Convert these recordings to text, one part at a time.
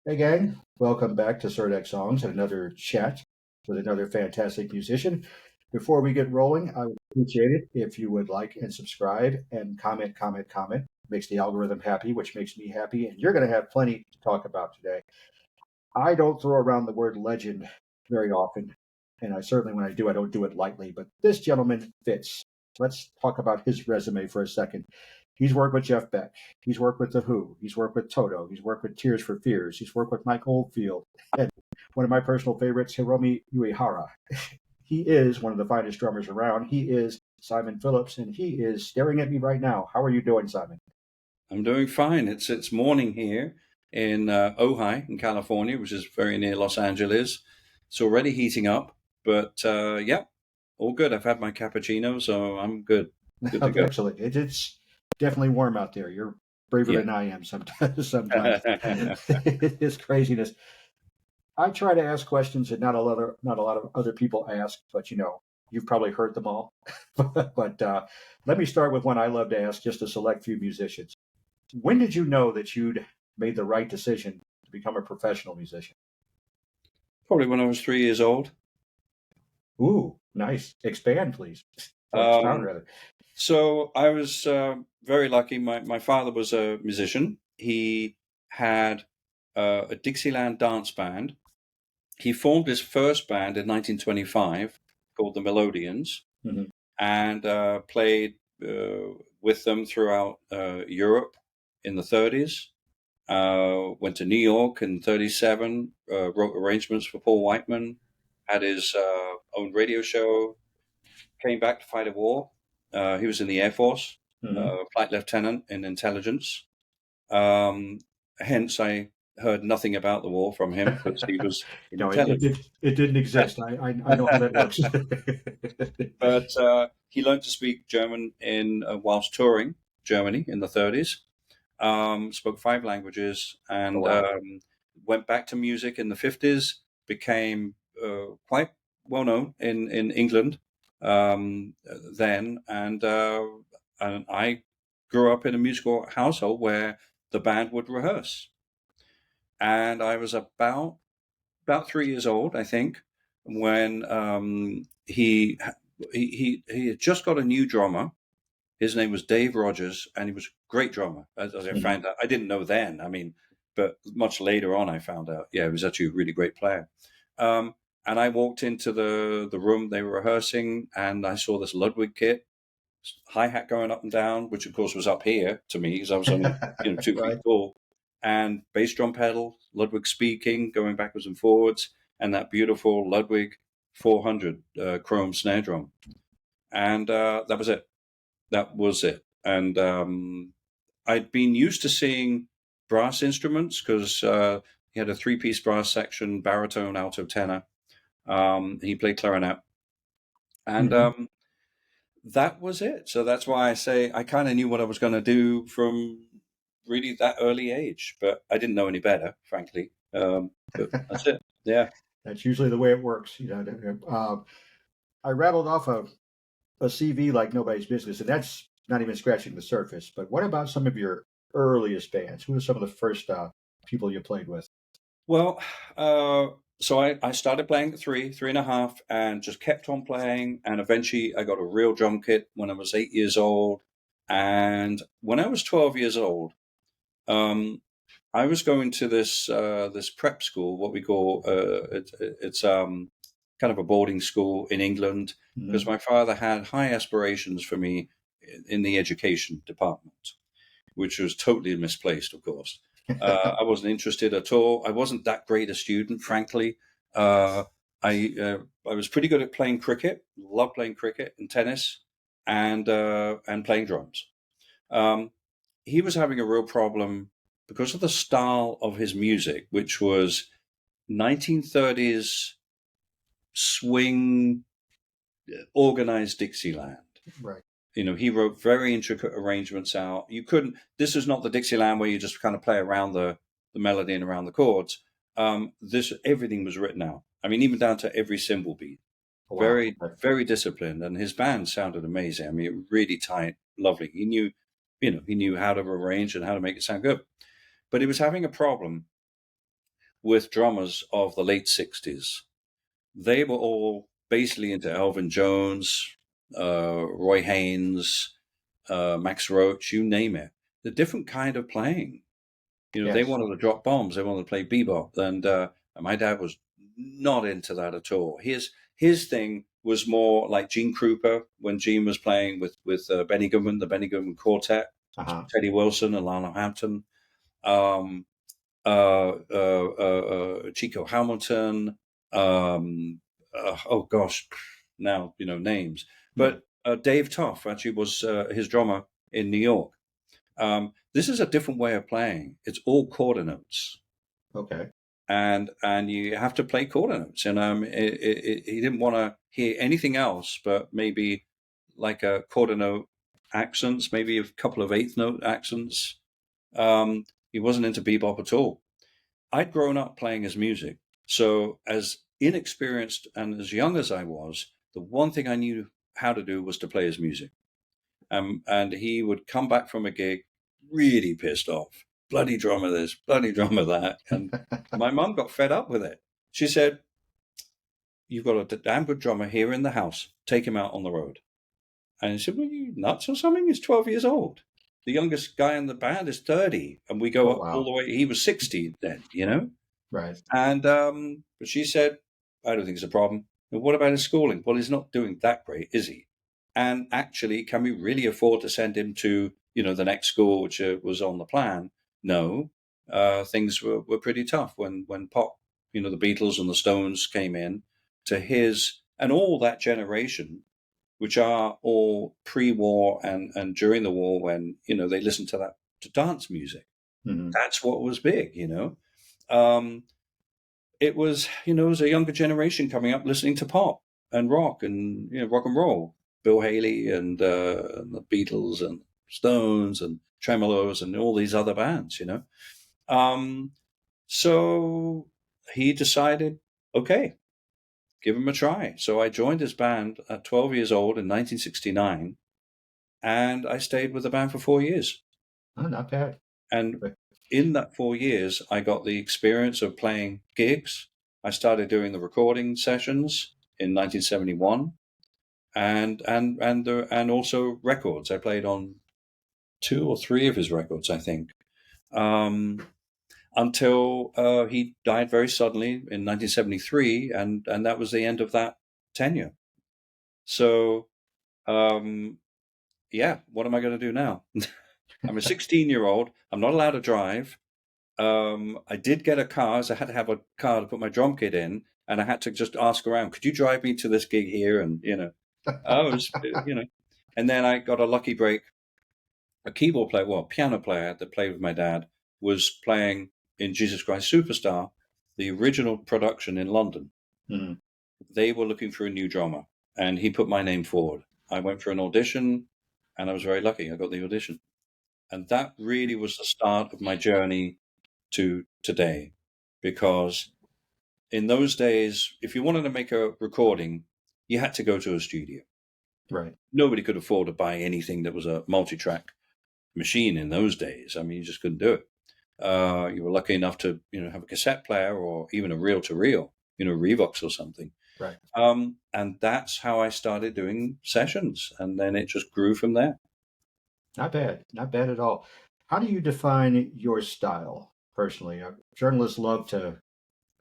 Hey gang, welcome back to CirdecSongs and another chat with another fantastic musician. Before we get rolling, I would appreciate it if you would like and subscribe and comment. Makes the algorithm happy, which makes me happy, and you're going to have plenty to talk about today. I don't throw around the word legend very often, and I certainly, when I do, I don't do it lightly, but this gentleman fits. Let's talk about his resume for a second. He's worked with Jeff Beck. He's worked with The Who. He's worked with Toto. He's worked with Tears for Fears. He's worked with Mike Oldfield. And one of my personal favorites, Hiromi Uehara. He is one of the finest drummers around. He is Simon Phillips, and he is staring at me right now. How are you doing, Simon? I'm doing fine. It's morning here in Ojai in California, which is very near Los Angeles. It's already heating up, but yeah, all good. I've had my cappuccino, so I'm good. Good to go. Excellent. It's definitely warm out there. You're braver Yeah. than I am sometimes. Sometimes it is craziness. I try to ask questions that not a lot of other people ask, but you've probably heard them all. But let me start with one I love to ask just a select few musicians. When did you know that you'd made the right decision to become a professional musician? Probably when I was 3 years old. Ooh, nice. Expand, please. Or expound, Um, rather. so I was very lucky. My father was a musician. He had a Dixieland dance band. He formed his first band in 1925 called the Melodians, Mhm. and played with them throughout Europe in the 30s. Went to New York in 37, wrote arrangements for Paul Whiteman, had his own radio show, came back to fight a war. He was in the Air Force, Mhm. flight lieutenant in intelligence. Um, Hence, I heard nothing about the war from him because he was in intelligence. It didn't exist. I know how that works. But he learned to speak German in whilst touring Germany in the 30s. Spoke 5 languages, Oh, and wow. went back to music in the 50s. Became quite well known in England then, and I grew up in a musical household where the band would rehearse, and I was about 3 years old, I think, when he had just got a new drummer. His name was Dave Rogers, and he was a great drummer. As I Mhm. found out, I didn't know then. I mean, but much later on, I found out. Yeah, he was actually a really great player. Um, and I walked into the room they were rehearsing, and I saw this Ludwig kit, hi hat going up and down, which of course was up here to me because I was only 2 feet Right. tall, and bass drum pedal, Ludwig speaking, going backwards and forwards, and that beautiful Ludwig 400 chrome snare drum, and that was it. That was it. And I'd been used to seeing brass instruments because he had a three-piece brass section, baritone, alto, tenor. He played clarinet, and Mhm. that was it. So that's why I say I kind of knew what I was going to do from really that early age, but I didn't know any better, frankly. But that's it. Yeah. That's usually the way it works. I rattled off a CV like nobody's business, and that's not even scratching the surface. But what about some of your earliest bands? Who are some of the first people you played with? Well, uh, so I started playing at 3.5, and just kept on playing. And eventually I got a real drum kit when I was 8 years old. And when I was 12 years old, um, I was going to this prep school, what we call it's kind of a boarding school in England, because Mhm. my father had high aspirations for me in the education department, which was totally misplaced, of course. I wasn't interested at all. I wasn't that great a student, frankly. Uh, I was pretty good at playing cricket, loved playing cricket and tennis, and playing drums. Um, he was having a real problem because of the style of his music, which was 1930s swing, organized Dixieland. Right. He wrote very intricate arrangements out. You couldn't. This is not the Dixieland where you just kind of play around the melody and around the chords. This everything was written out. I mean, even down to every cymbal beat. Oh, wow. Very, Okay. very disciplined, and his band sounded amazing. I mean, really tight, lovely. He knew how to arrange and how to make it sound good. But he was having a problem with drummers of the late 60s. They were all basically into Elvin Jones, Roy Haynes, Max Roach, you name it. The different kind of playing. They Yes. wanted to drop bombs. They wanted to play bebop, and my dad was not into that at all. His thing was more like Gene Krupa when Gene was playing with Benny Goodman, the Benny Goodman Quartet, Uh-huh. Teddy Wilson and Lionel Hampton, um, Chico Hamilton. Oh gosh, now names. Yeah. But Dave Toff actually was his drummer in New York. This is a different way of playing. It's all quarter notes, Okay. and you have to play quarter notes. And he didn't want to hear anything else, but maybe like a quarter note accents, maybe a couple of eighth note accents. He wasn't into bebop at all. I'd grown up playing his music, so as inexperienced and as young as I was, the one thing I knew how to do was to play his music. And he would come back from a gig really pissed off. Bloody drummer this, bloody drummer that. And my mum got fed up with it. She said, "You've got a damn good drummer here in the house. Take him out on the road." And he said, "Well, you nuts or something? He's 12 years old. The youngest guy in the band is 30. And we go Oh, up all wow. the way. He was 60 then. Right. And but she said, "I don't think it's a problem. And what about his schooling? Well, he's not doing that great, is he? And actually, can we really afford to send him to the next school, which was on the plan? No, things were pretty tough when pop, the Beatles and the Stones came in to his and all that generation, which are all pre-war and during the war when they listened to dance music. Mm-hmm. That's what was big. Um, it was it was a younger generation coming up listening to pop and rock and rock and roll. Bill Haley and the Beatles and Stones and Tremolos and all these other bands. Um, so he decided, okay, give him a try. So I joined his band at 12 years old in 1969, and I stayed with the band for 4 years. Oh, not bad. And in that 4 years, I got the experience of playing gigs. I started doing the recording sessions in 1971, and also records. I played on 2 or 3 of his records, I think, until he died very suddenly in 1973, and that was the end of that tenure. So, yeah, what am I going to do now? I'm a 16-year-old. I'm not allowed to drive. I did get a car, so I had to have a car to put my drum kit in, and I had to just ask around, could you drive me to this gig here? And, I was, and then I got a lucky break. A keyboard player, well, piano player that played with my dad was playing in Jesus Christ Superstar, the original production in London. Mm-hmm. They were looking for a new drummer, and he put my name forward. I went for an audition, and I was very lucky. I got the audition. And that really was the start of my journey to today, because in those days, if you wanted to make a recording, you had to go to a studio. Right. Nobody could afford to buy anything that was a multi-track machine in those days. I mean, you just couldn't do it. You were lucky enough to have a cassette player or even a reel-to-reel, Revox or something. Right. And that's how I started doing sessions, and then it just grew from there. Not bad. Not bad at all. How do you define your style personally? Journalists love to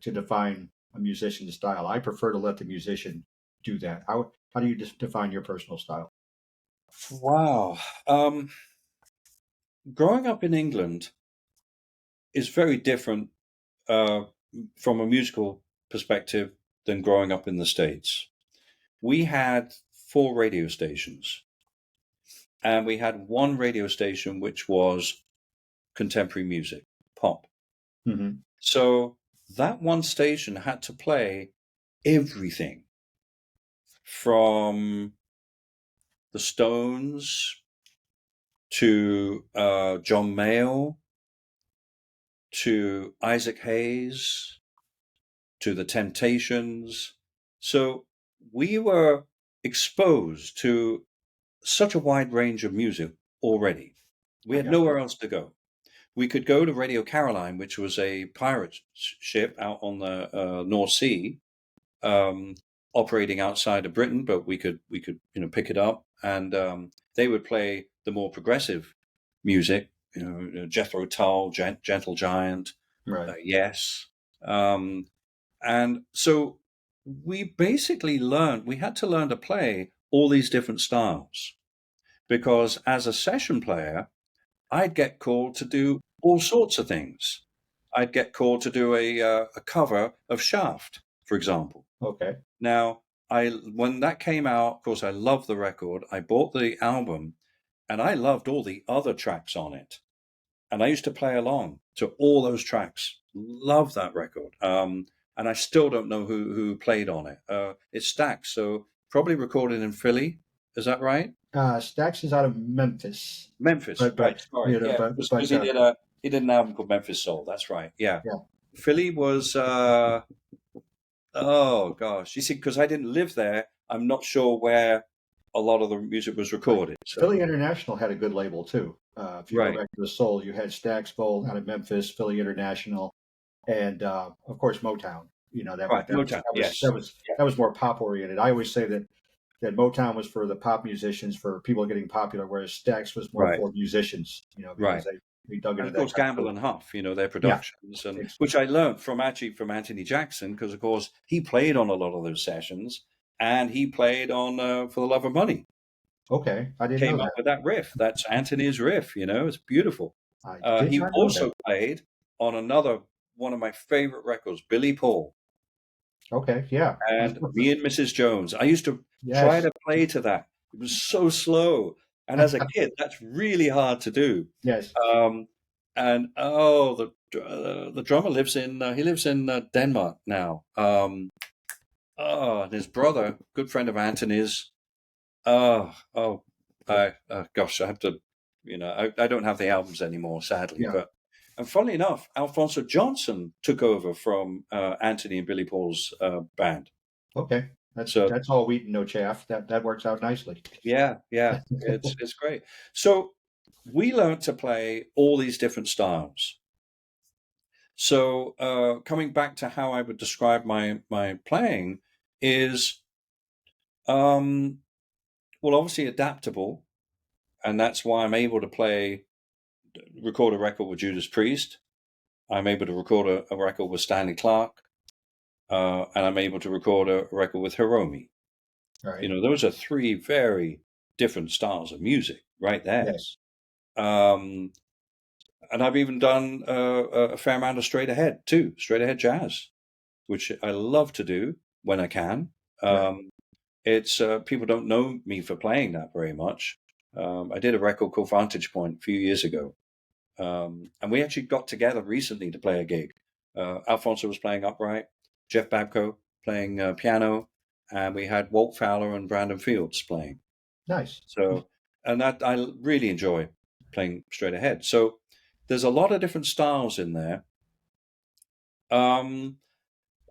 define a musician's style. I prefer to let the musician do that. How do you define your personal style? Wow. Growing up in England is very different uh, from a musical perspective than growing up in the States. We had 4 radio stations, and we had one radio station which was contemporary music, pop. Mm-hmm. So that one station had to play everything from the Stones to John Mayall to Isaac Hayes to the Temptations. So we were exposed to such a wide range of music already. We I had got you. nowhere else to go. we could go to Radio Caroline, which was a pirate ship out on the North Sea, operating outside of Britain, but we could pick it up, and they would play the more progressive music, Jethro Tull, Gentle Giant, Right. Yes, and so we basically we had to learn to play all these different styles, because as a session player, I'd get called to do all sorts of things. I'd get called to do a cover of Shaft, for example. Okay. Now, when that came out, of course, I loved the record. I bought the album, and I loved all the other tracks on it. And I used to play along to all those tracks. Love that record. And I still don't know who played on it. It's Stax, so probably recorded in Philly. Is that right? Stax is out of Memphis. Memphis, right? Sorry, yeah, because he did an album called Memphis Soul. That's right. Yeah, yeah. Philly was. Oh gosh, you see, because I didn't live there, I'm not sure where a lot of the music was recorded. So. Philly International had a good label too. If you go back to the soul, you had Stax Gold out of Memphis, Philly International, and of course Motown. Motown. That was more pop oriented. I always say that Motown was for the pop musicians, for people getting popular, whereas Stax was more for musicians. Because they dug into and of course Gamble and Huff, their productions, which I learned from Anthony Jackson, because of course he played on a lot of those sessions, and he played on For the Love of Money. Okay, I didn't came know up with that riff. That's Anthony's riff. It's beautiful. He also played on one of my favorite records, Billy Paul. Okay, yeah. And Me and Mrs. Jones. I used to try to play to that. It was so slow. And as a kid, that's really hard to do. Yes. And the drummer lives in Denmark now. And his brother, good friend of Anthony's. Gosh, I have to, I don't have the albums anymore, sadly. Yeah. And funnily enough, Alphonso Johnson took over from Anthony and Billy Paul's band. Okay, that's all wheat and no chaff. That works out nicely. Yeah, it's great. So we learned to play all these different styles. So coming back to how I would describe my playing is, obviously adaptable, and that's why I'm able to record a record with Judas Priest. I'm able to record a record with Stanley Clarke, and I'm able to record a record with Hiromi. Right. Those are three very different styles of music right there. Yes. And I've even done a fair amount of straight ahead jazz, which I love to do when I can. It's people don't know me for playing that very much. I did a record called Vantage Point a few years ago, and we actually got together recently to play a gig. Alfonso was playing upright, Jeff Babko playing piano, and we had Walt Fowler and Brandon Fields playing. Nice. So, and that I really enjoy playing straight ahead. So there's a lot of different styles in there.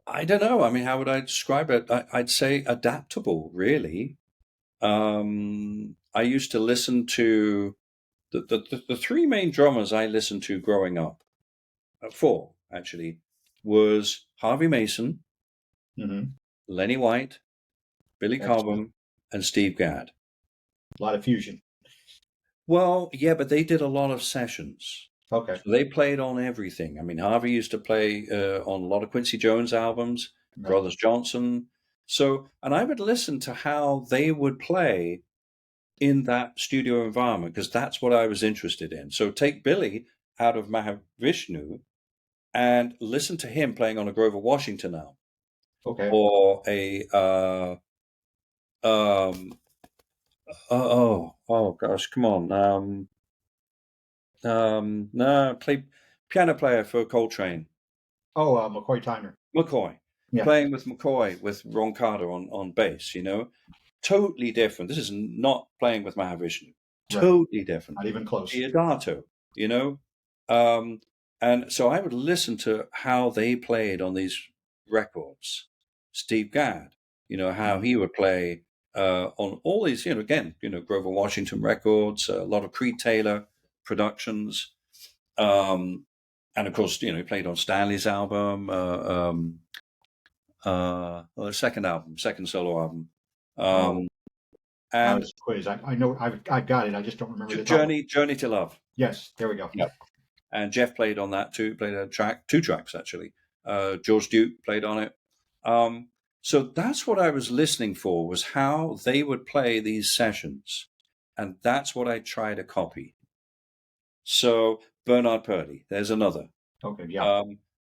I don't know. I mean, how would I describe it? I'd say adaptable, really. I used to listen to the three main drummers I listened to growing up. Four, actually, was Harvey Mason, Lenny White, Billy Cobham, and Steve Gadd. A lot of fusion. Well, yeah, but they did a lot of sessions. Okay. So they played on everything. I mean, Harvey used to play on a lot of Quincy Jones albums, Brothers Johnson. So, and I would listen to how they would play in that studio environment, because that's what I was interested in. So take Billy out of Mahavishnu and listen to him playing on a Grover Washington album. Okay. Or a gosh, come on. No, play piano player for Coltrane. Oh, McCoy Tyner. McCoy. Yeah. Playing with McCoy with Ron Carter on bass, Totally different. This is not playing with Mahavishnu. Totally different. Not even close. Diodato, and so I would listen to how they played on these records. Steve Gadd, how he would play on all these, Grover Washington records, a lot of Creed Taylor productions. And of course, he played on Stanley's album, the second album, second solo album. That And was quiz. I know I got it. I just don't remember the title. Journey to Love. Yes, there we go. Yep. And Jeff played on that too. Played two tracks actually. George Duke played on it. So that's what I was listening for, was how they would play these sessions, and that's what I try to copy. So Bernard Purdie, there's another. Okay, yeah.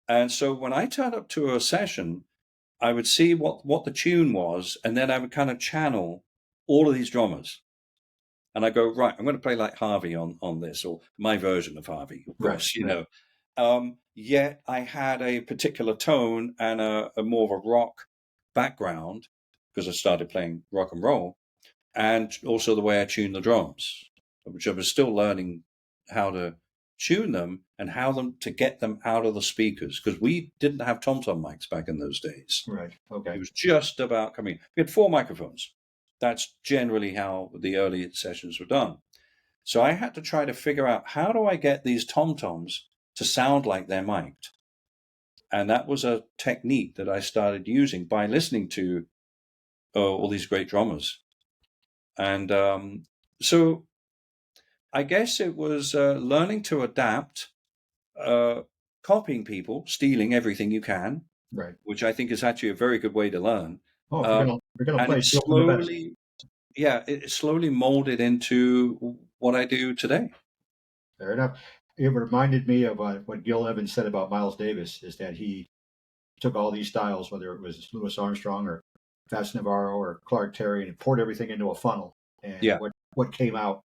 And so when I turned up to a session, I would see what the tune was, and then I would kind of channel all of these drummers. And I go, right, I'm going to play like Harvey on this, or my version of Harvey, of course, Yet I had a particular tone and a more of a rock background, because I started playing rock and roll, and also the way I tune the drums, which I was still learning how to tune them and how to get them out of the speakers, because we didn't have tom-tom mics back in those days. Right. Okay. It was just about coming. We had 4 microphones. That's generally how the early sessions were done. So I had to try to figure out, how do I get these tom-toms to sound like they're mic'd? And that was a technique that I started using by listening to all these great drummers. And so I guess it was learning to adapt, copying people, stealing everything you can, right? Which I think is actually a very good way to learn. Oh, we're gonna play Steal from the best. It slowly molded into what I do today. Fair enough. It reminded me of what Gil Evans said about Miles Davis, is that he took all these styles, whether it was Louis Armstrong or Fats Navarro or Clark Terry, and poured everything into a funnel. And what came out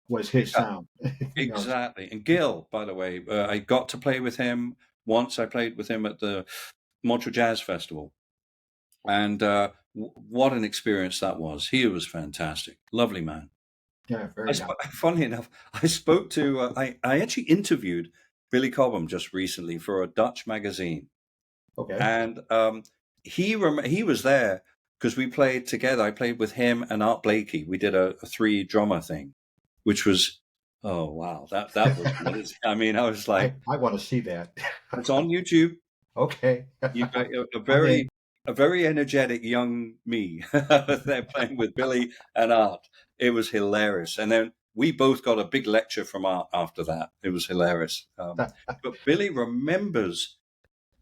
was his sound. Exactly. And Gil, by the way, I got to play with him once. I played with him at the Montreal Jazz Festival. And what an experience that was. He was fantastic. Lovely man. Yeah, very nice. Funny enough, I spoke to, I actually interviewed Billy Cobham just recently for a Dutch magazine. Okay. And he was there because we played together. I played with him and Art Blakey. We did a 3 drummer thing, which was, oh, wow. That was, I mean, I was like, I want to see that. It's on YouTube. Okay. You've got a very energetic young me there playing with Billy and Art. It was hilarious. And then we both got a big lecture from Art after that. It was hilarious. But Billy remembers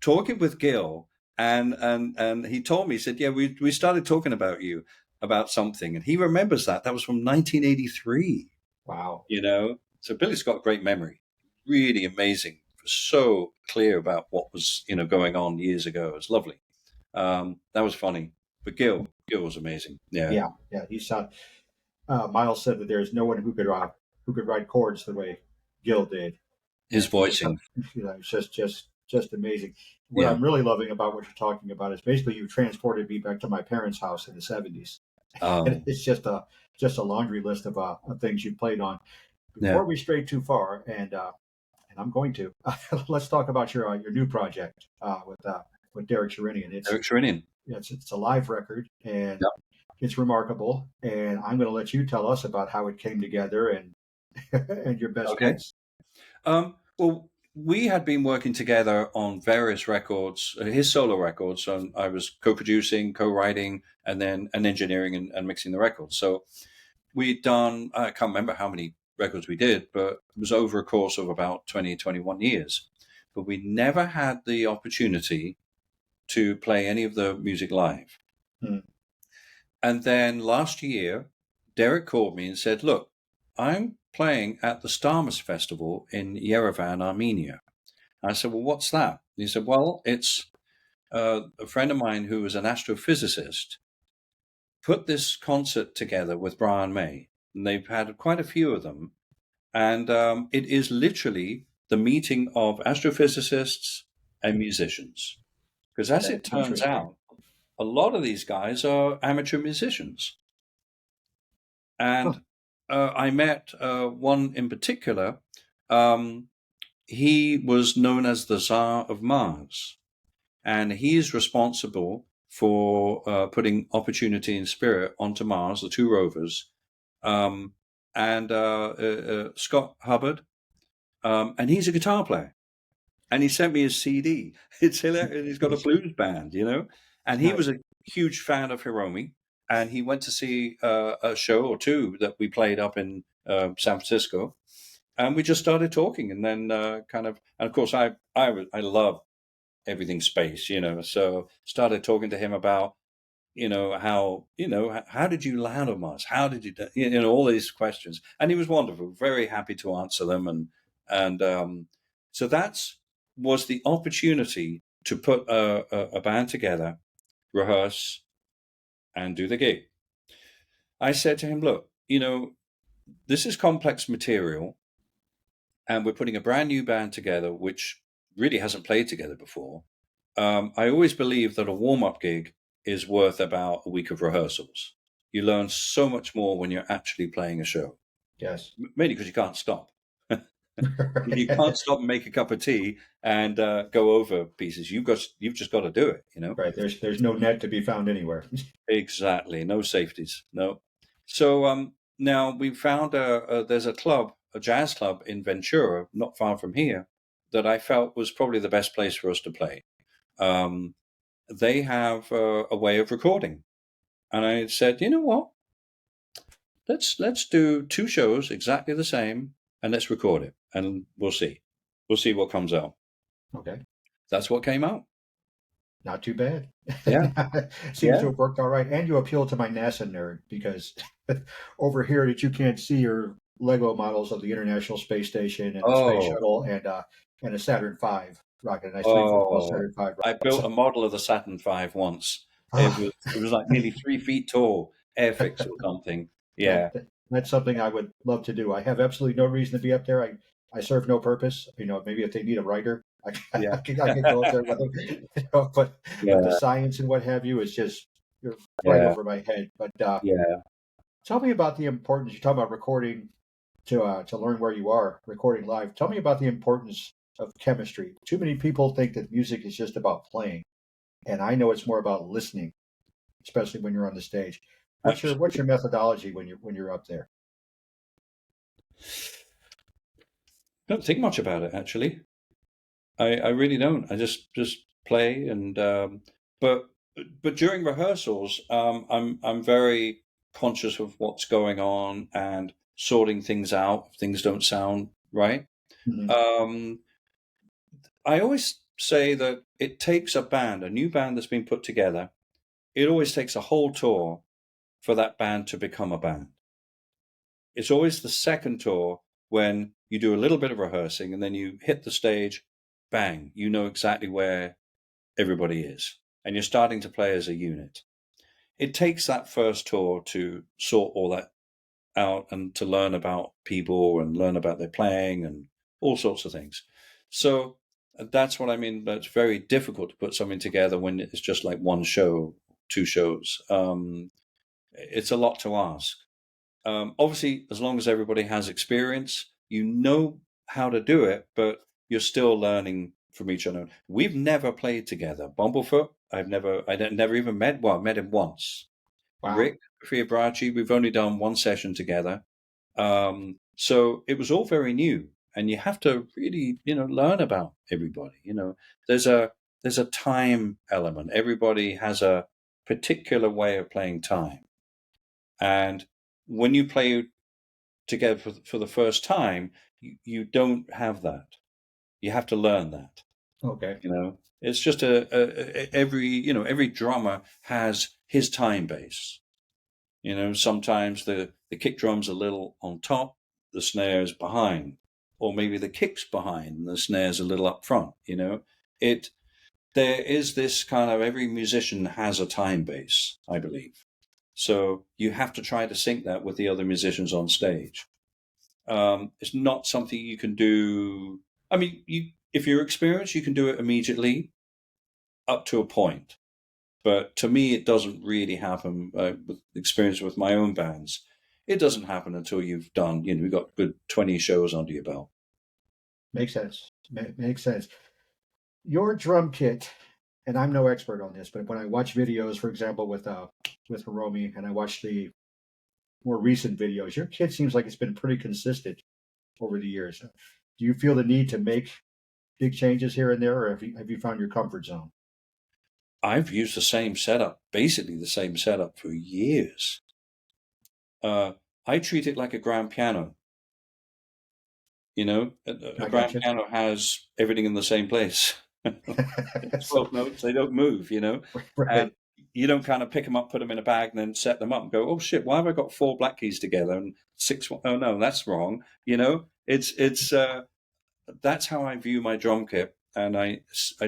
talking with Gil, and he told me, he said, yeah, we started talking about you, about something. And he remembers that. That was from 1983. Wow. So Billy's got great memory. Really amazing. So clear about what was, going on years ago. It was lovely. That was funny. But Gil was amazing. Yeah. He's Miles said that there's no one who could write chords the way Gil did. His voicing, it's just amazing. What I'm really loving about what you're talking about is basically you transported me back to my parents' house in the 70s. And it's just a laundry list of things you played on. Before we stray too far, and I'm going to, let's talk about your new project with Derek Sherinian. Derek Sherinian. It's a live record, and it's remarkable. And I'm going to let you tell us about how it came together and and your best hits. Well, we had been working together on various records, his solo records. So I was co-producing, co-writing, and then engineering and mixing the records. So we'd done, I can't remember how many records we did, but it was over a course of about 20, 21 years. But we never had the opportunity to play any of the music live. And then last year, Derek called me and said, look, I'm playing at the Starmus Festival in Yerevan, Armenia. I said, well, what's that? And he said, well, it's a friend of mine who was an astrophysicist put this concert together with Brian May. And they've had quite a few of them. And it is literally the meeting of astrophysicists and musicians. Because as it turns out, a lot of these guys are amateur musicians. And I met one in particular. He was known as the Tsar of Mars. And he's responsible for putting Opportunity and Spirit onto Mars, the 2 rovers. And Scott Hubbard, and he's a guitar player. And he sent me his CD. It's hilarious. He's got a blues band, and he was a huge fan of Hiromi. And he went to see a show or two that we played up in San Francisco, and we just started talking. And then and of course, I love everything space, So started talking to him about, how did you land on Mars? How did you do, all these questions? And he was wonderful, very happy to answer them. And so was the opportunity to put a band together, rehearse, and do the gig. I said to him, look, this is complex material, and we're putting a brand new band together, which really hasn't played together before. I always believe that a warm-up gig is worth about a week of rehearsals. You learn so much more when you're actually playing a show. Yes. Mainly because you can't stop. You can't stop and make a cup of tea and go over pieces. You've just got to do it, Right. There's no net to be found anywhere. Exactly. No safeties. No. So now we found there's a jazz club in Ventura, not far from here, that I felt was probably the best place for us to play. They have a way of recording, and I said, you know what? Let's do 2 shows exactly the same, and let's record it, and we'll see what comes out. Okay. That's what came out. Not too bad. Yeah. Seems to have worked all right. And you appeal to my NASA nerd, because over here that you can't see your Lego models of the International Space Station and the Space Shuttle and a Saturn V rocket. And I sleep with Saturn V rocket. I built a model of the Saturn V once. It was like nearly 3 feet tall, Airfix or something. Yeah. That's something I would love to do. I have absolutely no reason to be up there. I serve no purpose. Maybe if they need a writer, I can go up there with them. But the science and what have you is just right over my head. But tell me about the importance. You talk about recording to learn where you are, recording live. Tell me about the importance of chemistry. Too many people think that music is just about playing, and I know it's more about listening, especially when you're on the stage. What's your methodology when you're up there? Don't think much about it, actually. I really don't. I just play, and but during rehearsals, I'm very conscious of what's going on and sorting things out if things don't sound right. Mm-hmm. I always say that it takes a new band that's been put together. It always takes a whole tour for that band to become a band. It's always the second tour when you do a little bit of rehearsing and then you hit the stage, bang, you know exactly where everybody is, and you're starting to play as a unit. It takes that first tour to sort all that out and to learn about people and learn about their playing and all sorts of things. So that's what I mean. But it's very difficult to put something together when it's just like one show, 2 shows. It's a lot to ask. Obviously, as long as everybody has experience, you know how to do it, but you're still learning from each other. We've never played together. Bumblefoot, I never even met. Well, I met him once. Wow. Rick Fiobraci, we've only done 1 session together. So it was all very new, and you have to really, learn about everybody. There's a time element. Everybody has a particular way of playing time, and when you play together for the first time, you don't have that. You have to learn that. Okay. It's just every drummer has his time base. Sometimes the kick drum's a little on top, the snare's behind, or maybe the kick's behind and the snare's a little up front. There is this kind of, every musician has a time base, I believe. So you have to try to sync that with the other musicians on stage. It's not something you can do. I mean, if you're experienced, you can do it immediately up to a point. But to me, it doesn't really happen with experience with my own bands. It doesn't happen until you've done, you've got good 20 shows under your belt. Makes sense. Makes sense. Your drum kit, and I'm no expert on this, but when I watch videos, for example, with Hiromi, and I watch the more recent videos, your kit seems like it's been pretty consistent over the years. Do you feel the need to make big changes here and there, or have you found your comfort zone? I've used the same setup, basically the same setup for years. I treat it like a grand piano. You know, a I grand gotcha. piano has everything in the same place. It's So 12 notes, they don't move, and right, you don't kind of pick them up, put them in a bag, and then set them up and go, oh shit, why have I got 4 black keys together and 6? Oh no, that's wrong. It's that's how I view my drum kit, and I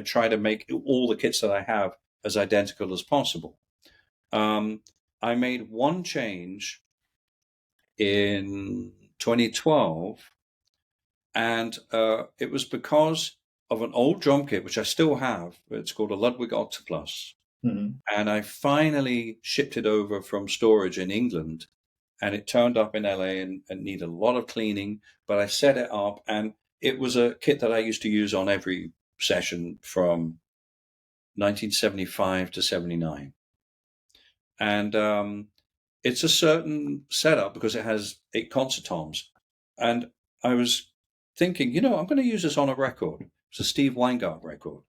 try to make all the kits that I have as identical as possible. I made one change in 2012, and it was because of an old drum kit which I still have. It's called a Ludwig Octoplus, mm-hmm. and I finally shipped it over from storage in England, and it turned up in LA and needed a lot of cleaning. But I set it up, and it was a kit that I used to use on every session from 1975 to 79, and it's a certain setup because it has 8 concert toms. And I was thinking, I'm going to use this on a record. It's a Steve Weingart record.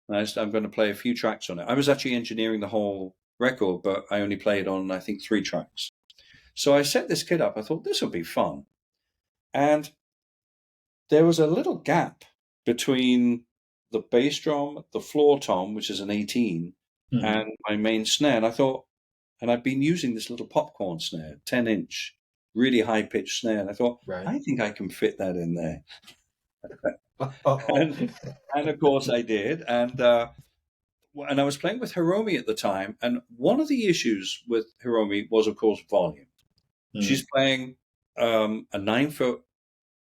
I'm going to play a few tracks on it. I was actually engineering the whole record, but I only played on, I think, 3 tracks. So I set this kit up. I thought this will be fun. And there was a little gap between the bass drum, the floor tom, which is an 18, Mm-hmm. and my main snare. And I thought, and I've been using this little popcorn snare, 10-inch, really high-pitched snare. And I thought, Right. I think I can fit that in there. Uh-oh. And of course I did. And I was playing with Hiromi at the time. And one of the issues with Hiromi was, of course, volume. Mm-hmm. She's playing a 9-foot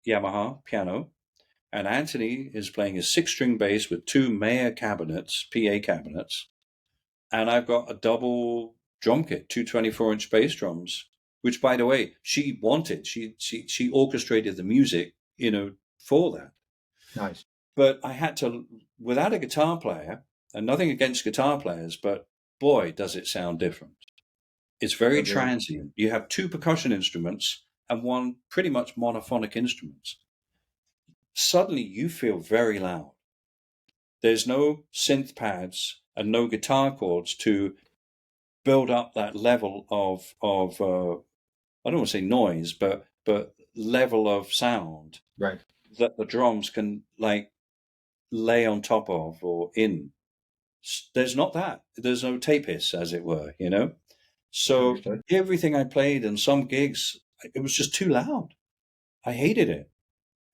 Yamaha piano, and Anthony is playing a 6-string bass with 2 Mayer cabinets, PA cabinets, and I've got a double drum kit, 2 24-inch bass drums, which, by the way, she wanted. She orchestrated the music, for that. Nice. But I had to, without a guitar player, and nothing against guitar players, but boy, does it sound different. It's very Agreed. transient. You have 2 percussion instruments and 1 pretty much monophonic instrument. Suddenly you feel very loud. There's no synth pads and no guitar chords to build up that level of I don't want to say noise, but level of sound Right. that the drums can like lay on top of or in. There's not that. There's no tape hiss, as it were, So Understood. everything I played in some gigs, it was just too loud. I hated it.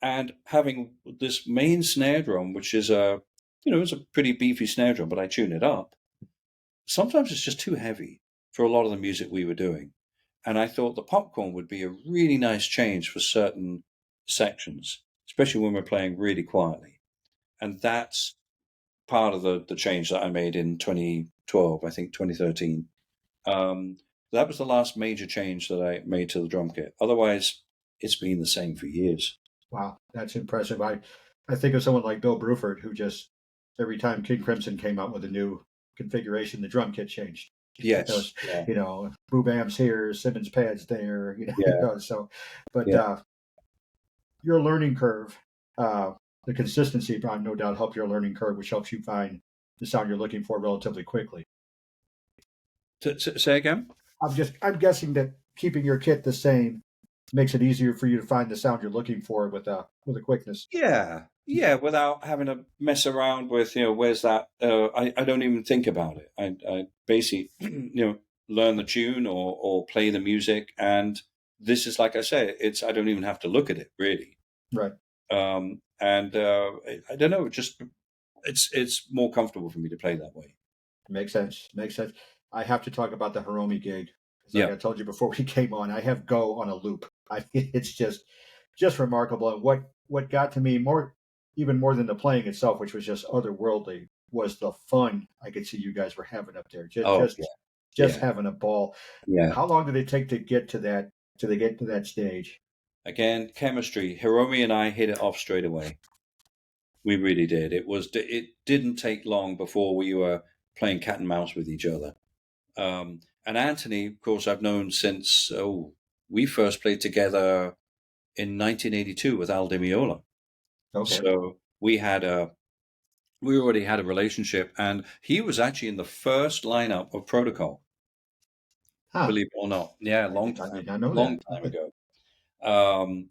And having this main snare drum, which is it's a pretty beefy snare drum, but I tune it up. Sometimes it's just too heavy for a lot of the music we were doing. And I thought the popcorn would be a really nice change for certain sections, especially when we're playing really quietly. And that's part of the change that I made in 2012, I think 2013. That was the last major change that I made to the drum kit. Otherwise, it's been the same for years. Wow, that's impressive. I think of someone like Bill Bruford, who just every time King Crimson came out with a new configuration, the drum kit changed. Yes. Yeah. Boob amps here, Simmons pads there. Yeah. So, but Yeah. your learning curve, the consistency, no doubt, helped your learning curve, which helps you find the sound you're looking for relatively quickly. Say again? I'm guessing that keeping your kit the same makes it easier for you to find the sound you're looking for with a quickness. Yeah, without having to mess around with, where's that? I don't even think about it. I basically, learn the tune or play the music, and this is like I say, I don't even have to look at it really. Right. And I don't know, just it's more comfortable for me to play that way. Makes sense. Makes sense. I have to talk about the Hiromi gig. Like Yeah. I told you before we came on, I have Go on a loop. It's just remarkable. And what got to me even more than the playing itself, which was just otherworldly, was the fun I could see you guys were having up there. Oh, Just yeah. having a ball. Yeah. How long did it take to get to that? To get to that stage? Again, chemistry. Hiromi and I hit it off straight away. We really did. It didn't take long before we were playing cat and mouse with each other. And Anthony, of course, I've known since we first played together in 1982 with Al Di Meola. Okay. So we already had a relationship, and he was actually in the first lineup of Protocol, Huh. believe it or not. Yeah, I did not know long that. time ago. Um,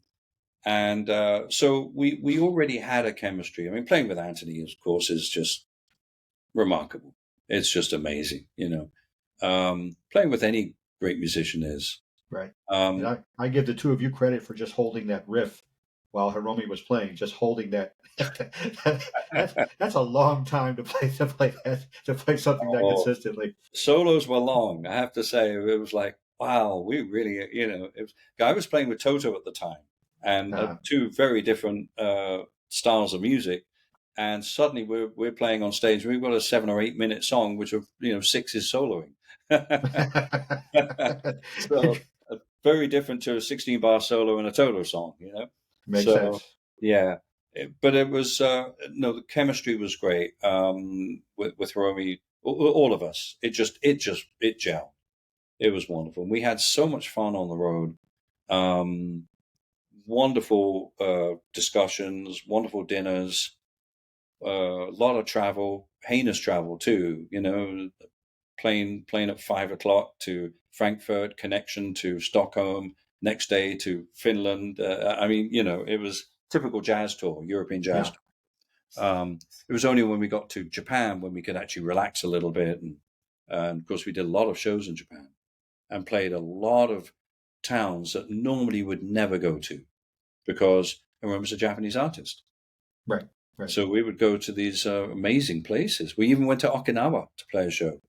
and so we already had a chemistry. I mean, playing with Anthony, of course, is just remarkable. It's just amazing, you know. Playing with any great musician is. Right. And Um, I give the two of you credit for just holding that riff while Hiromi was playing, just holding that. That's a long time to play something that oh, consistently. solos were long. I have to say, it was like, wow, we really, you know, I was playing with Toto at the time, and Uh, two very different styles of music. And suddenly we're playing on stage. We've got a 7 or 8 minute song, which are, you know, six is soloing. So very different to a 16 bar solo in a Toto song, you know. Makes So sense. yeah, but it was no, the chemistry was great with Hiromi, all of us. It gelled. It was wonderful. And we had so much fun on the road. Um, Wonderful discussions, wonderful dinners, a lot of travel, heinous travel too. You know, plane at 5 o'clock to Frankfurt, connection to Stockholm, next day to Finland. I mean, you know, it was typical jazz tour, European jazz Yeah. tour. It was only when we got to Japan when we could actually relax a little bit, and of course we did a lot of shows in Japan and played a lot of towns that normally would never go to because Hiromi's a Japanese artist. Right. Right. So we would go to these amazing places. We even went to Okinawa to play a show.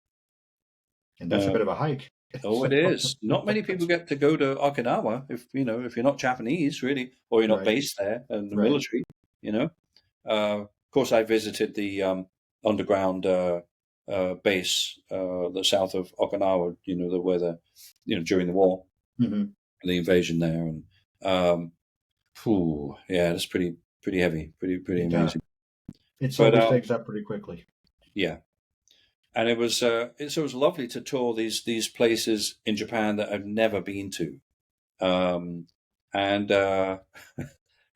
And that's a Uh, bit of a hike. Oh, it So, is. Not many people get to go to Okinawa if you know if you're not Japanese, really, or you're not right. based there in the Right. military. You know, of course, I visited the underground base, the south of Okinawa. You know, where the during the war, Hmm. the invasion there, and um, yeah, that's pretty heavy, pretty It amazing. it But sobers things up pretty quickly. yeah, and it was lovely to tour these places in Japan that I've never been to. Um, and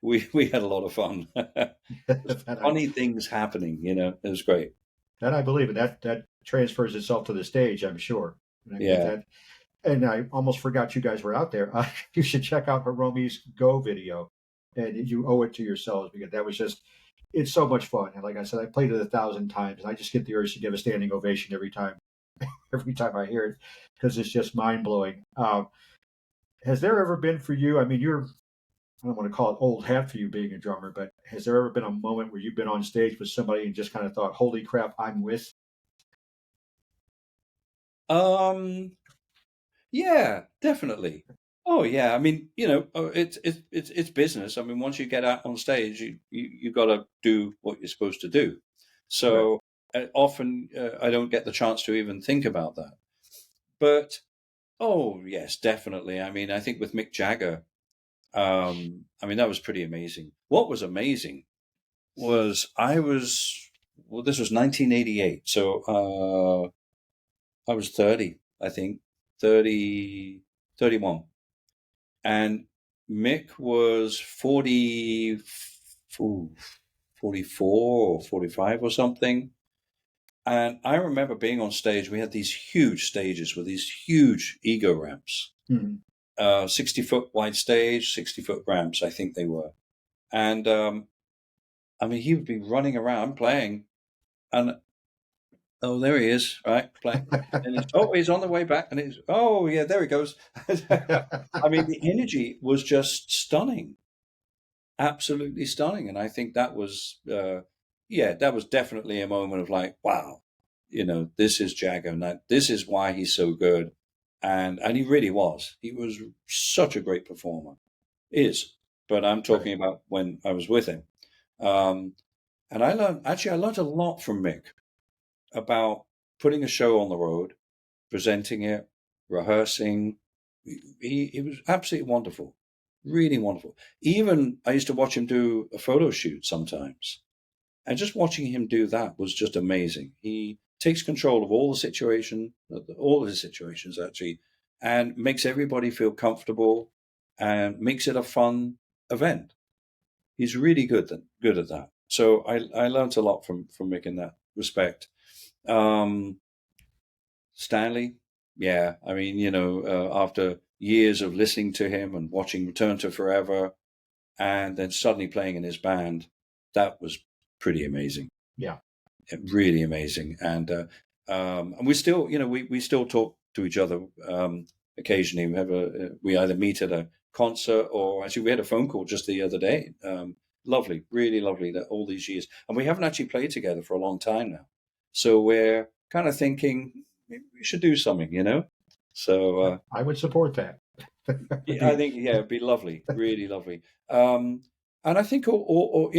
we had a lot of fun. There's that I funny things happening, you know. It was great. that I believe, and that transfers itself to the stage, I'm sure. And Yeah. that, and I almost forgot you guys were out there. You should check out Hiromi's Go video, and you owe it to yourselves because that was just. It's so much fun, and like I said, I played it 1,000 times, and I just get the urge to give a standing ovation every time I hear it, because it's just mind blowing. Has there ever been for you? I mean, I don't want to call it old hat for you being a drummer, but has there ever been a moment where you've been on stage with somebody and just kind of thought, "Holy crap, I'm with"? Um. Yeah. Definitely. Oh yeah. I mean, you know, it's business. I mean, once you get out on stage, you got to do what you're supposed to do. Right. So often I don't get the chance to even think about that. But oh yes, definitely. I mean, I think with Mick Jagger. I mean, that was pretty amazing. What was amazing was well, this was 1988. So I was 30, I think, 30, 31. And Mick was 44 or 45 or something. And I remember being on stage. We had these huge stages with these huge ego ramps, Mhm. 60-foot wide stage, 60-foot ramps, I think they were. And I mean, he would be running around playing, and oh, there he is, right, playing, and he's on the way back, and oh yeah, there he goes. I mean, the energy was just stunning, absolutely stunning, and I think that was, yeah, that was definitely a moment of like, wow, you know, this is Jagger, and this is why he's so good, and he really was. He was such a great performer, is, but I'm Right. talking about when I was with him. Um, And I learned a lot from Mick about putting a show on the road, presenting it, rehearsing. It was absolutely wonderful, really wonderful. Even I used to watch him do a photo shoot sometimes, and just watching him do that was just amazing. He takes control of all of his situations actually, and makes everybody feel comfortable, and makes it a fun event. He's really good at that. So I learned a lot from Mick in that respect. Stanley, yeah, I mean, after years of listening to him and watching Return to Forever, and then suddenly playing in his band, that was pretty amazing. Yeah, Really amazing. And we still, we still talk to each other occasionally. We either meet at a concert, or actually we had a phone call just the other day. Lovely, really lovely that all these years, and we haven't actually played together for a long time now. So we're kind of thinking maybe we should do something. So I would support that. I think it'd be lovely, really lovely. And I think, or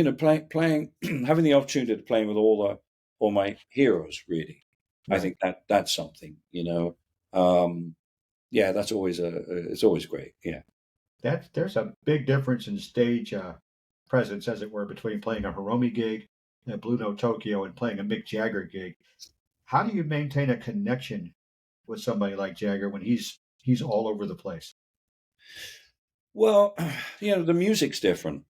playing, having the opportunity to play with all my heroes, really. Right. I think that's something, yeah, that's always it's always great. Yeah. There's a big difference in stage presence, as it were, between playing a Hiromi gig at Blue Note Tokyo and playing a Mick Jagger gig. How do you maintain a connection with somebody like Jagger when he's all over the place? Well, the music's different.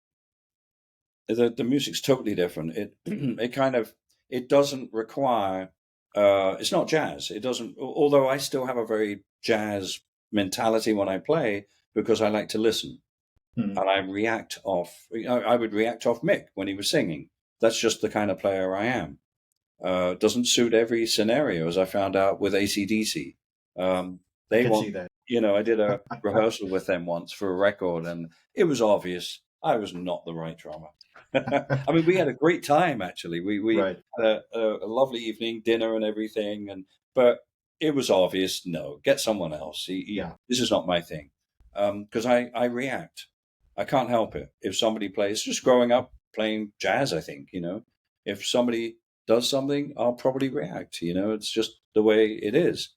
The music's totally different. It doesn't require. It's not jazz. It doesn't. Although I still have a very jazz mentality when I play, because I like to listen. Hmm. And I react off. I would react off Mick when he was singing. That's just the kind of player I am. Doesn't suit every scenario, as I found out with AC/DC. I They can want, see that. I did a rehearsal with them once for a record, and it was obvious I was not the right drummer. I mean, we had a great time actually. We Right. had a lovely evening, dinner and everything, but it was obvious. No, get someone else. Yeah. This is not my thing, because I react. I can't help it. If somebody plays, just growing up playing jazz, I think if somebody does something, I'll probably react. It's just the way it is.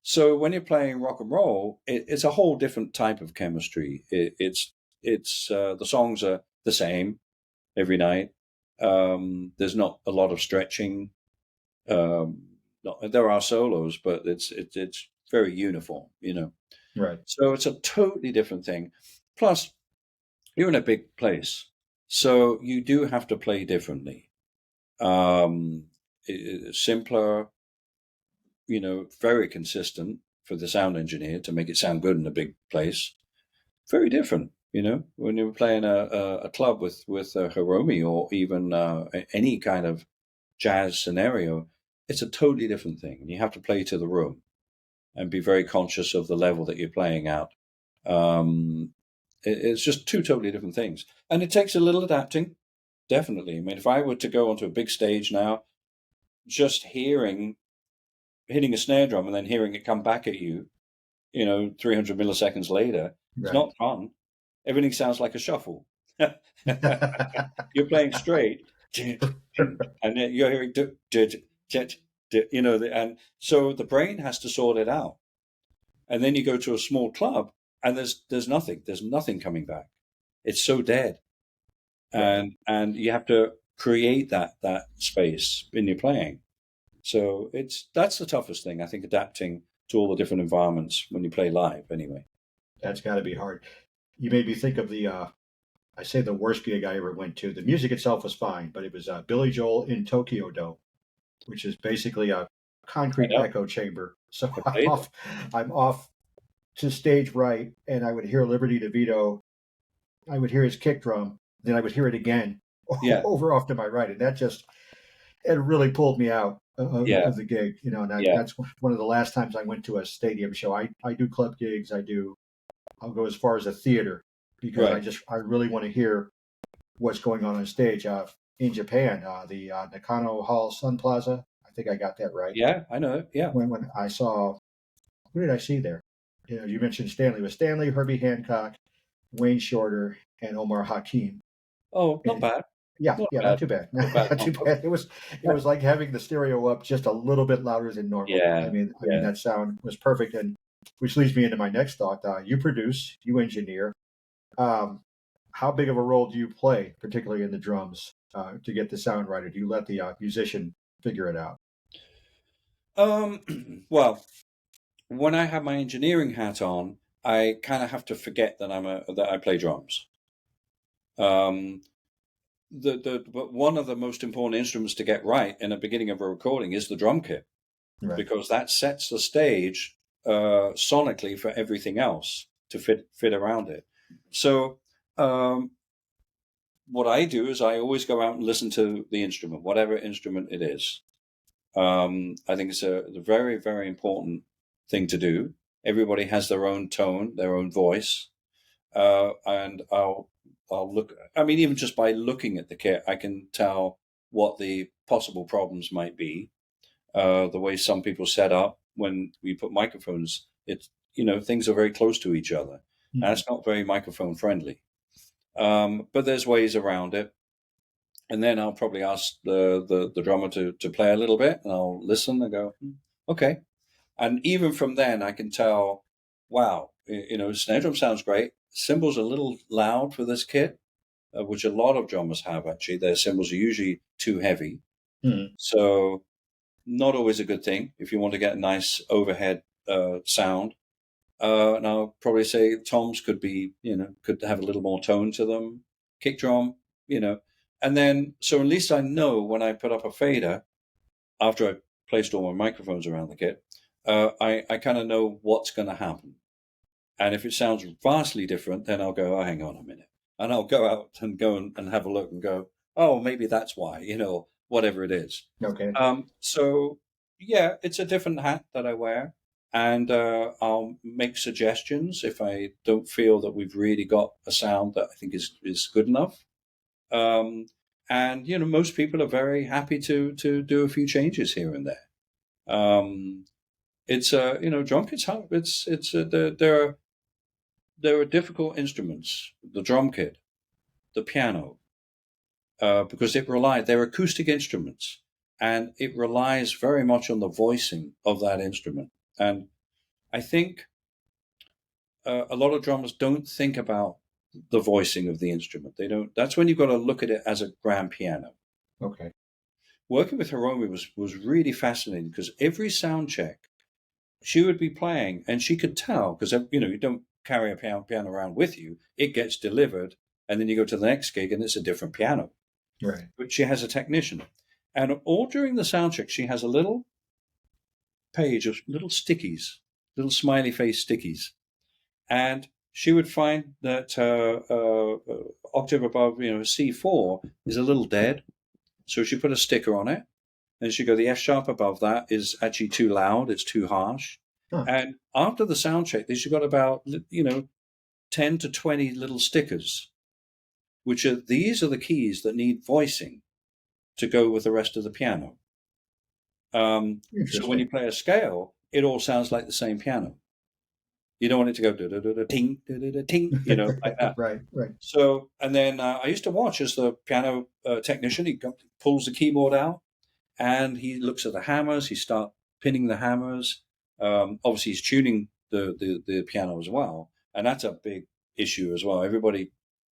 So when you're playing rock and roll, it's a whole different type of chemistry. It's the songs are the same every night. There's not a lot of stretching. There are solos, but it's very uniform. Right. So it's a totally different thing. Plus, you're in a big place, so you do have to play differently. Simpler, very consistent for the sound engineer to make it sound good in a big place. Very different, when you're playing a club with Hiromi, or even any kind of jazz scenario. It's a totally different thing, and you have to play to the room and be very conscious of the level that you're playing out. It's just two totally different things, and it takes a little adapting. Definitely. I mean, if I were to go onto a big stage now, just hitting a snare drum and then hearing it come back at you, 300 milliseconds later, it's Right. not fun. Everything sounds like a shuffle. You're playing straight, and then you're hearing, and so the brain has to sort it out. And then you go to a small club, and there's nothing coming back. It's so dead, Right. and you have to create that space in your playing. So that's the toughest thing, I think, adapting to all the different environments when you play live. Anyway, That's got to be hard. You made me think of I say the worst gig I ever went to. The music itself was fine, but it was Billy Joel in Tokyo Dome, which is basically a I concrete know. echo chamber. So I played it. I'm off to stage right, and I would hear Liberty DeVito. I would hear his kick drum, then I would hear it again Yeah, over off to my right, and it really pulled me out yeah, of the gig. And yeah, that's one of the last times I went to a stadium show. I do club gigs. I'll go as far as a theater because right. I really want to hear what's going on stage. In Japan, the Nakano Hall Sun Plaza. I think I got that right. Yeah, I know. Yeah. When I saw, who did I see there? You mentioned Stanley. It was Stanley, Herbie Hancock, Wayne Shorter, and Omar Hakim. Oh, not And bad. yeah, Not not bad. too bad. Not bad Not too combo. bad. It was like having the stereo up just a little bit louder than normal. Yeah, I mean yeah. that sound was perfect, and which leads me into my next thought. You produce, you engineer. Um, how big of a role do you play, particularly in the drums, to get the sound right, or do you let the musician figure it out? Well, when I have my engineering hat on, I kind of have to forget that that I play drums. But one of the most important instruments to get right in the beginning of a recording is the drum kit, Right. because that sets the stage sonically for everything else to fit around it. So what I do is I always go out and listen to the instrument, whatever instrument it is. I think it's a very, very important thing to do. Everybody has their own tone, their own voice, and I'll look. I mean, even just by looking at the kit, I can tell what the possible problems might be. The way some people set up when we put microphones, it's things are very close to each other. Mm-hmm. And it's not very microphone friendly. But there's ways around it. And then I'll probably ask the drummer to play a little bit, and I'll listen and go, okay. And even from then, I can tell, wow, snare drum sounds great. Cymbals are a little loud for this kit, which a lot of drummers have, actually. Their cymbals are usually too heavy. Mm-hmm. So not always a good thing if you want to get a nice overhead sound. And I'll probably say toms could have a little more tone to them. Kick drum, and then so at least I know when I put up a fader after I placed all my microphones around the kit, I kind of know what's going to happen. And if it sounds vastly different, then I'll go, oh, hang on a minute, and I'll go out and and have a look and go, oh, maybe that's why, whatever it is. Okay. So yeah, it's a different hat that I wear. And I'll make suggestions if I don't feel that we've really got a sound that I think is good enough. And most people are very happy to do a few changes here and there. It's drum kits. There are difficult instruments. The drum kit, the piano, because they're acoustic instruments, and it relies very much on the voicing of that instrument. And I think a lot of drummers don't think about the voicing of the instrument. They don't. That's when you've got to look at it as a grand piano. Okay. Working with Hiromi was really fascinating, because every sound check she would be playing, and she could tell, because you don't carry a piano around with you. It gets delivered, and then you go to the next gig, and it's a different piano. Right. But she has a technician, and all during the sound check, she has a little page of little stickies, little smiley face stickies. And she would find that octave above, C4 is a little dead. So she put a sticker on it. And she'd go, the F sharp above that is actually too loud. It's too harsh. Huh. And after the sound check, she got about, 10 to 20 little stickers, these are the keys that need voicing to go with the rest of the piano. So when you play a scale, it all sounds like the same piano. You don't want it to go ting, ting, like that. Right. So, and then I used to watch as the piano technician, he pulls the keyboard out, and he looks at the hammers. He starts pinning the hammers. Obviously, he's tuning the piano as well, and that's a big issue as well.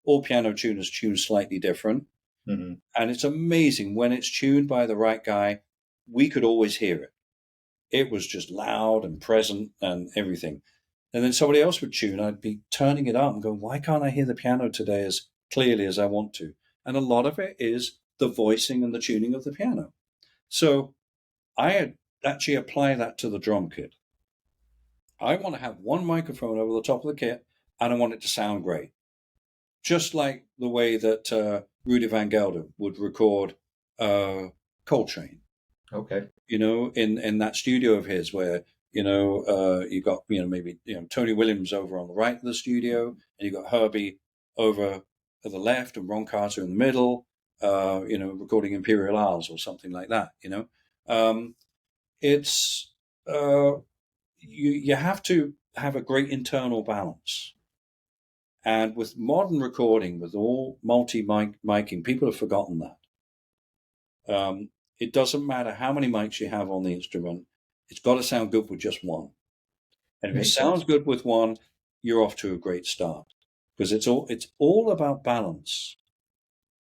All piano tuners tune slightly different, mm-hmm. And it's amazing when it's tuned by the right guy. We could always hear it. It was just loud and present and everything. And then somebody else would tune. I'd be turning it up and going, why can't I hear the piano today as clearly as I want to? And a lot of it is the voicing and the tuning of the piano. So I had actually apply that to the drum kit. I want to have one microphone over the top of the kit, and I want it to sound great. Just like the way that Rudy Van Gelder would record Coltrane. Okay. In that studio of his where, you got, maybe, Tony Williams over on the right of the studio, and you got Herbie over at the left and Ron Carter in the middle, recording Imperial Isles or something like that, it's, you have to have a great internal balance. And with modern recording, with all multi-miking, people have forgotten that. It doesn't matter how many mics you have on the instrument. It's got to sound good with just one. And if it sounds good with one, you're off to a great start, because it's all about balance.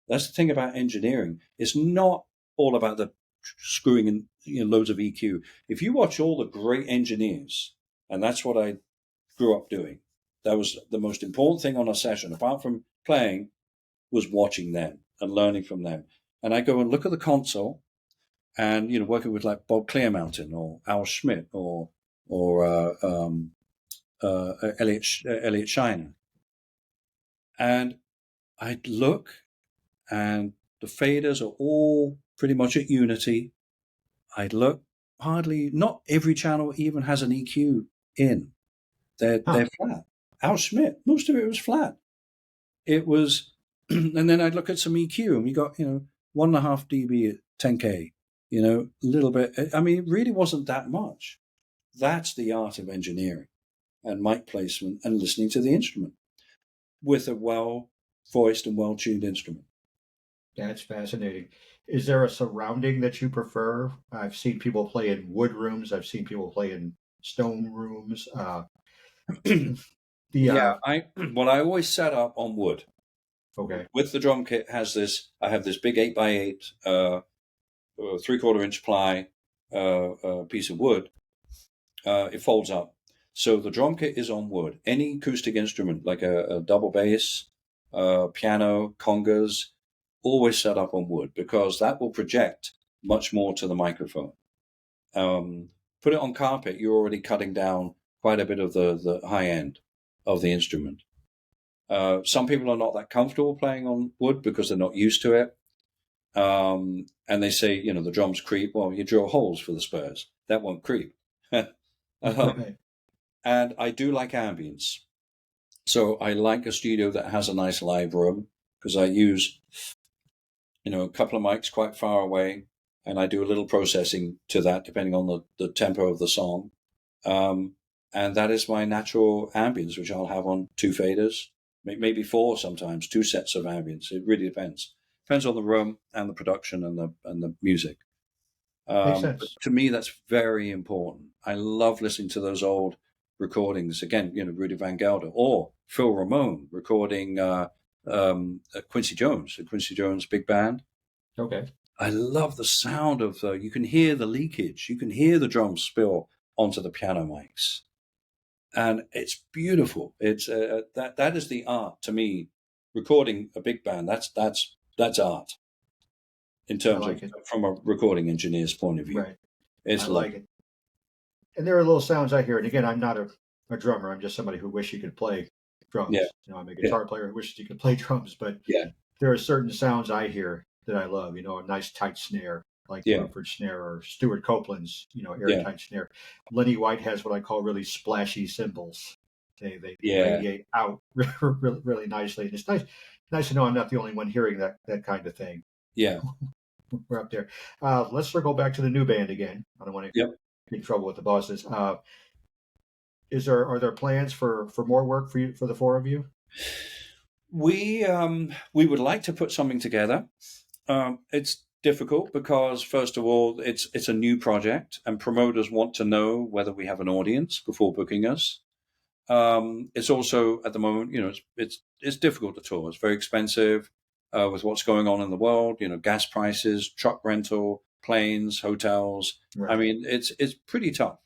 That's the thing about engineering. It's not all about the screwing in loads of EQ. If you watch all the great engineers, and that's what I grew up doing, that was the most important thing on a session, apart from playing, was watching them and learning from them. And I go and look at the console, and working with like Bob Clearmountain or Al Schmidt or Elliot Shiner, and I'd look, and the faders are all pretty much at unity. I'd look, not every channel even has an EQ in. They're flat. Al Schmidt, most of it was flat. It was, and then I'd look at some EQ, and we got 1.5 dB at 10K. A little bit. I mean, it really wasn't that much. That's the art of engineering and mic placement and listening to the instrument with a well-voiced and well-tuned instrument. That's fascinating. Is there a surrounding that you prefer? I've seen people play in wood rooms. I've seen people play in stone rooms. I always set up on wood. Okay. With the drum kit I have this big 8x8 3/4 inch ply piece of wood. It folds up. So the drum kit is on wood. Any acoustic instrument, like a double bass, piano, congas, always set up on wood, because that will project much more to the microphone. Put it on carpet, you're already cutting down quite a bit of the high end of the instrument. Some people are not that comfortable playing on wood because they're not used to it. And they say, the drums creep. Well, you drill holes for the spurs. That won't creep. Right. And I do like ambience. So I like a studio that has a nice live room, because I use, a couple of mics quite far away, and I do a little processing to that depending on the tempo of the song. And that is my natural ambience, which I'll have on 2 faders, maybe 4 sometimes, 2 sets of ambience. It really depends. Depends on the room and the production and the music. Makes sense. But to me, that's very important. I love listening to those old recordings. Again, Rudy Van Gelder or Phil Ramone recording Quincy Jones, the Quincy Jones Big Band. Okay. I love the sound of you can hear the leakage. You can hear the drums spill onto the piano mics. And it's beautiful. It's that is the art to me. Recording a big band, that's art. In terms of from a recording engineer's point of view, right? It's I like it. And there are little sounds I hear. And again, I'm not a drummer. I'm just somebody who wishes he could play drums. Yeah. I'm a guitar player who wishes he could play drums. But there are certain sounds I hear that I love. A nice tight snare, like the Rutherford snare or Stuart Copeland's, airtight snare. Lenny White has what I call really splashy cymbals. They radiate out really, really nicely. And it's nice to know I'm not the only one hearing that kind of thing. Yeah. We're up there. Let's circle back to the new band again. I don't want to get in trouble with the bosses. Are there plans for more work for you, for the 4 of you? We would like to put something together. It's difficult because, first of all, it's a new project, and promoters want to know whether we have an audience before booking us. It's also, at the moment, it's difficult to tour. It's very expensive with what's going on in the world. Gas prices, truck rental, planes, hotels. Right. I mean, it's pretty tough.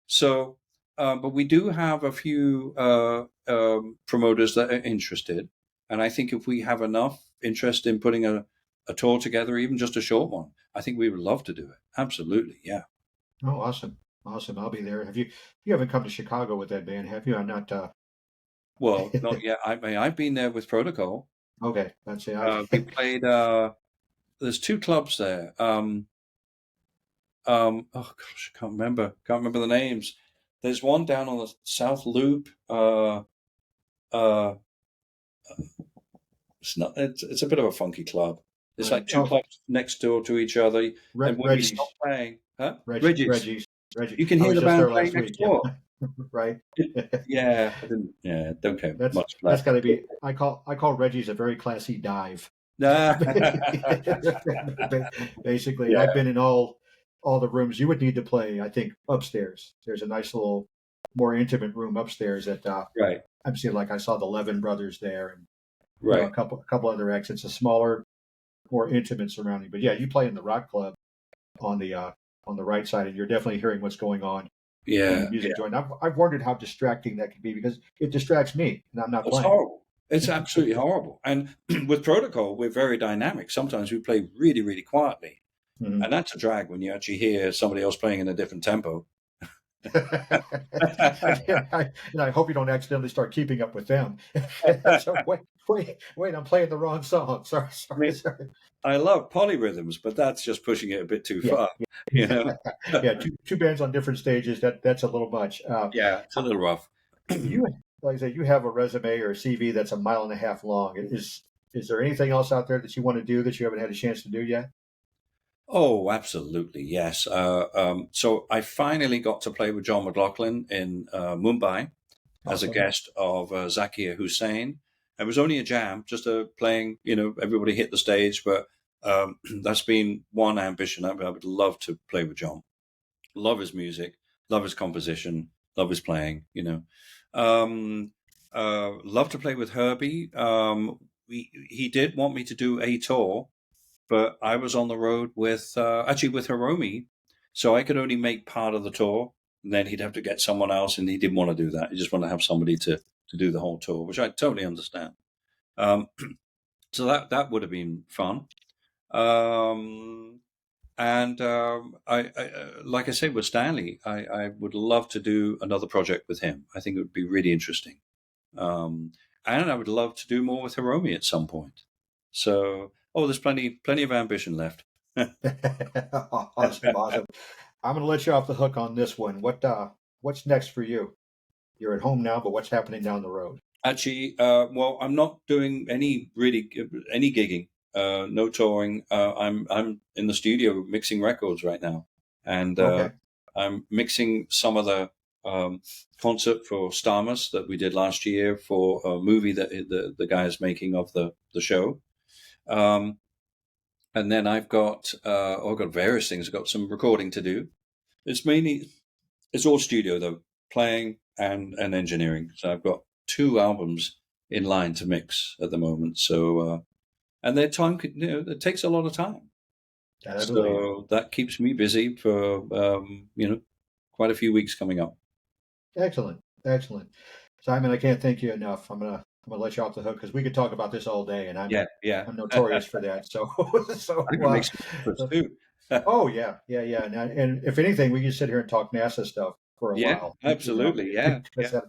So, but we do have a few promoters that are interested, and I think if we have enough interest in putting a tour together, even just a short one, I think we would love to do it. Absolutely, yeah. Oh, awesome. I'll be there. You haven't come to Chicago with that band, have you? I'm not. Well, not yet. I've been there with Protocol. Okay, that's it. We played. There's 2 clubs there. Oh gosh, I can't remember the names. There's one down on the South Loop. It's a bit of a funky club. It's like 2 clubs next door to each other. And when we stop playing, Reggie's. You can hear the band playing next door. Right. Yeah, don't care much. That's got to be. I call Reggie's a very classy dive. Basically, I've been in all the rooms you would need to play. I think upstairs. There's a nice little, more intimate room upstairs that I'm seeing. Like I saw the Levin brothers there, and a couple other acts. It's a smaller, more intimate surrounding. But you play in the rock club on the right side, and you're definitely hearing what's going on. In the music joint. I've wondered how distracting that could be, because it distracts me, and I'm not playing. Horrible. It's absolutely horrible. And with protocol, we're very dynamic. Sometimes we play really, really quietly. Mhm. And that's a drag when you actually hear somebody else playing in a different tempo. I hope you don't accidentally start keeping up with them. So wait, I'm playing the wrong song. Sorry, I sorry, mean, sorry. I love polyrhythms, but that's just pushing it a bit too Yeah, far, you yeah, know? yeah. Two bands on different stages. That's a little much. Yeah, it's a little rough. You, like I say, you have a resume or a CV that's a mile and a half long. Is there anything else out there that you want to do that you haven't had a chance to do yet? Oh, absolutely, yes. So I finally got to play with John McLaughlin in Mumbai as a Awesome. guest of Zakir Hussain. It was only a jam, just a playing, everybody hit the stage, but that's been one ambition. I would love to play with John. Love his music, love his composition, love his playing, Um, love to play with Herbie. He did want me to do a tour, but I was on the road with actually with Hiromi, so I could only make part of the tour. And then he'd have to get someone else, and he didn't want to do that. He just wanted to have somebody to do the whole tour, which I totally understand. Um, so that would have been fun. Um, and like I said with Stanley, I would love to do another project with him. I think it would be really interesting. Um, and I would love to do more with Hiromi at some point. So, there's plenty of ambition left. Awesome, awesome. I'm going to let you off the hook on this one. What's next for you? You're at home now, but what's happening down the road? Actually, well, I'm not doing any gigging, no touring. I'm in the studio mixing records right now, and Okay. I'm mixing some of the concert for Starmus that we did last year for a movie that the guy is making of the show. Um, and then I've got various things. I've got some recording to do. It's all studio though, playing and engineering. So I've got 2 albums in line to mix at the moment. So and their time, it takes a lot of time. I believe it. So that keeps me busy for quite a few weeks coming up. Excellent, excellent. Simon, I can't thank you enough. I'm gonna let you off the hook because we could talk about this all day, and Yeah, yeah. I'm notorious I for that. So so can make some efforts too. oh yeah, yeah, yeah. And if anything, we can sit here and talk NASA stuff for a Yeah, while. absolutely. Yeah, Because yeah,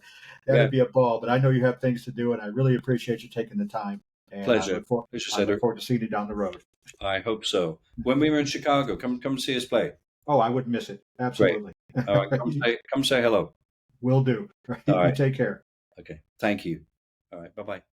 that'd yeah. be a ball. But I know you have things to do, and I really appreciate you taking the time. And Pleasure, pleasure, I look Cedric. forward to seeing you down the road. I hope so. When we were in Chicago, come see us play. Oh, I wouldn't miss it. Great. Absolutely. All right, come say hello. Will do. All You right. take care. Okay. Thank you. All right. Bye bye.